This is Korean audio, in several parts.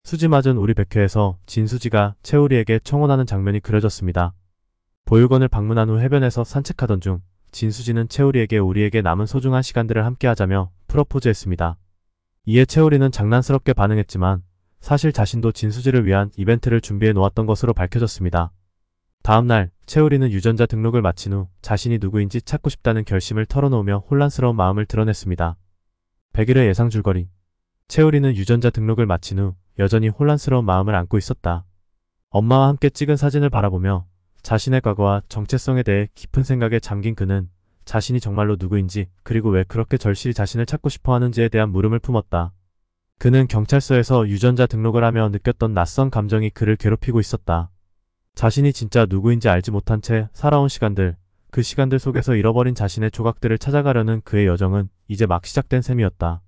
수지맞은 우리 백회에서 진수지가 채우리에게 청혼하는 장면이 그려졌습니다. 보육원을 방문한 후 해변에서 산책하던 중 진수지는 채우리에게 우리에게 남은 소중한 시간들을 함께하자며 프러포즈했습니다. 이에 채우리는 장난스럽게 반응했지만 사실 자신도 진수지를 위한 이벤트를 준비해 놓았던 것으로 밝혀졌습니다. 다음날 채우리는 유전자 등록을 마친 후 자신이 누구인지 찾고 싶다는 결심을 털어놓으며 혼란스러운 마음을 드러냈습니다. 100일의 예상 줄거리. 채우리는 유전자 등록을 마친 후 여전히 혼란스러운 마음을 안고 있었다. 엄마와 함께 찍은 사진을 바라보며 자신의 과거와 정체성에 대해 깊은 생각에 잠긴 그는 자신이 정말로 누구인지 그리고 왜 그렇게 절실히 자신을 찾고 싶어 하는지에 대한 물음을 품었다. 그는 경찰서에서 유전자 등록을 하며 느꼈던 낯선 감정이 그를 괴롭히고 있었다. 자신이 진짜 누구인지 알지 못한 채 살아온 시간들, 그 시간들 속에서 잃어버린 자신의 조각들을 찾아가려는 그의 여정은 이제 막 시작된 셈이었다.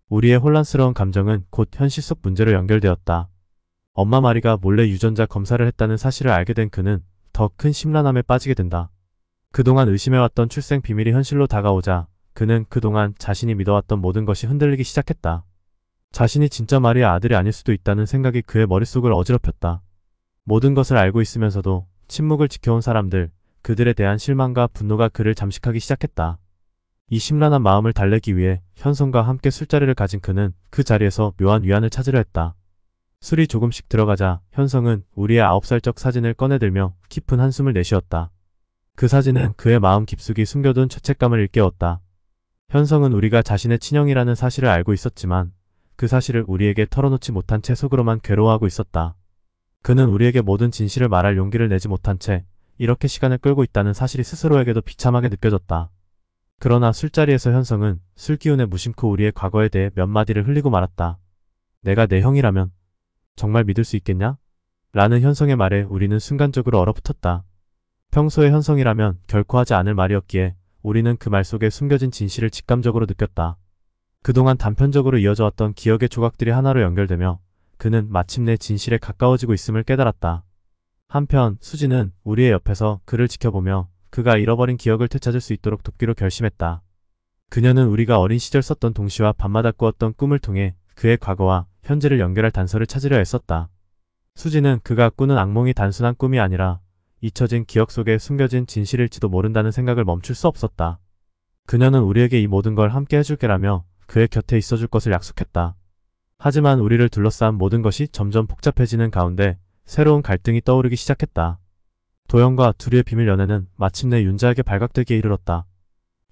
우리의 혼란스러운 감정은 곧 현실 속 문제로 연결되었다. 엄마 마리가 몰래 유전자 검사를 했다는 사실을 알게 된 그는 더 큰 심란함에 빠지게 된다. 그동안 의심해왔던 출생 비밀이 현실로 다가오자 그는 그동안 자신이 믿어왔던 모든 것이 흔들리기 시작했다. 자신이 진짜 마리의 아들이 아닐 수도 있다는 생각이 그의 머릿속을 어지럽혔다. 모든 것을 알고 있으면서도 침묵을 지켜온 사람들, 그들에 대한 실망과 분노가 그를 잠식하기 시작했다. 이 심란한 마음을 달래기 위해 현성과 함께 술자리를 가진 그는 그 자리에서 묘한 위안을 찾으려 했다. 술이 조금씩 들어가자 현성은 우리의 9살적 사진을 꺼내들며 깊은 한숨을 내쉬었다. 그 사진은 그의 마음 깊숙이 숨겨둔 죄책감을 일깨웠다. 현성은 우리가 자신의 친형이라는 사실을 알고 있었지만 그 사실을 우리에게 털어놓지 못한 채 속으로만 괴로워하고 있었다. 그는 우리에게 모든 진실을 말할 용기를 내지 못한 채 이렇게 시간을 끌고 있다는 사실이 스스로에게도 비참하게 느껴졌다. 그러나 술자리에서 현성은 술기운에 무심코 우리의 과거에 대해 몇 마디를 흘리고 말았다. 내가 내 형이라면 정말 믿을 수 있겠냐? 라는 현성의 말에 우리는 순간적으로 얼어붙었다. 평소에 현성이라면 결코 하지 않을 말이었기에 우리는 그 말 속에 숨겨진 진실을 직감적으로 느꼈다. 그동안 단편적으로 이어져 왔던 기억의 조각들이 하나로 연결되며 그는 마침내 진실에 가까워지고 있음을 깨달았다. 한편 수지는 우리의 옆에서 그를 지켜보며 그가 잃어버린 기억을 되찾을 수 있도록 돕기로 결심했다. 그녀는 우리가 어린 시절 썼던 동시와 밤마다 꾸었던 꿈을 통해 그의 과거와 현재를 연결할 단서를 찾으려 애썼다. 수지는 그가 꾸는 악몽이 단순한 꿈이 아니라 잊혀진 기억 속에 숨겨진 진실일지도 모른다는 생각을 멈출 수 없었다. 그녀는 우리에게 이 모든 걸 함께 해줄게라며 그의 곁에 있어줄 것을 약속했다. 하지만 우리를 둘러싼 모든 것이 점점 복잡해지는 가운데 새로운 갈등이 떠오르기 시작했다. 도영과 두리의 비밀 연애는 마침내 윤자에게 발각되기에 이르렀다.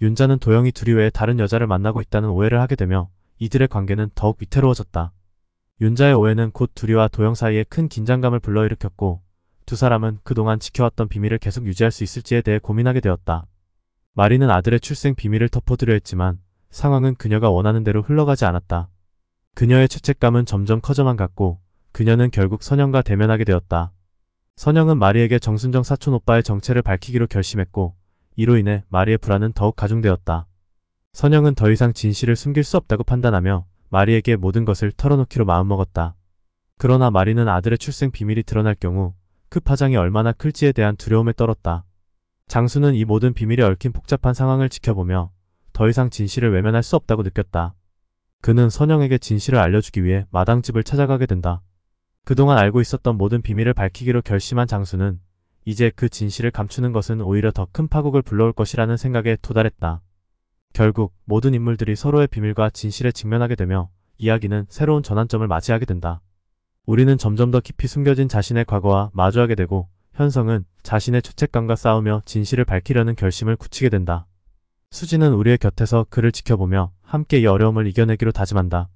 윤자는 도영이 두리 외에 다른 여자를 만나고 있다는 오해를 하게 되며 이들의 관계는 더욱 위태로워졌다. 윤자의 오해는 곧 두리와 도영 사이에 큰 긴장감을 불러일으켰고 두 사람은 그동안 지켜왔던 비밀을 계속 유지할 수 있을지에 대해 고민하게 되었다. 마리는 아들의 출생 비밀을 덮어두려 했지만 상황은 그녀가 원하는 대로 흘러가지 않았다. 그녀의 죄책감은 점점 커져만 갔고 그녀는 결국 선영과 대면하게 되었다. 선영은 마리에게 정순정 사촌 오빠의 정체를 밝히기로 결심했고 이로 인해 마리의 불안은 더욱 가중되었다. 선영은 더 이상 진실을 숨길 수 없다고 판단하며 마리에게 모든 것을 털어놓기로 마음먹었다. 그러나 마리는 아들의 출생 비밀이 드러날 경우 그 파장이 얼마나 클지에 대한 두려움에 떨었다. 장수는 이 모든 비밀에 얽힌 복잡한 상황을 지켜보며 더 이상 진실을 외면할 수 없다고 느꼈다. 그는 선영에게 진실을 알려주기 위해 마당집을 찾아가게 된다. 그동안 알고 있었던 모든 비밀을 밝히기로 결심한 장수는 이제 그 진실을 감추는 것은 오히려 더 큰 파국을 불러올 것이라는 생각에 도달했다. 결국 모든 인물들이 서로의 비밀과 진실에 직면하게 되며 이야기는 새로운 전환점을 맞이하게 된다. 우리는 점점 더 깊이 숨겨진 자신의 과거와 마주하게 되고 현성은 자신의 죄책감과 싸우며 진실을 밝히려는 결심을 굳히게 된다. 수지는 우리의 곁에서 그를 지켜보며 함께 이 어려움을 이겨내기로 다짐한다.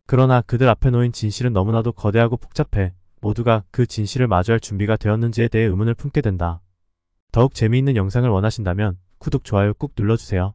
그러나 그들 앞에 놓인 진실은 너무나도 거대하고 복잡해 모두가 그 진실을 마주할 준비가 되었는지에 대해 의문을 품게 된다. 더욱 재미있는 영상을 원하신다면 구독, 좋아요 꾹 눌러주세요.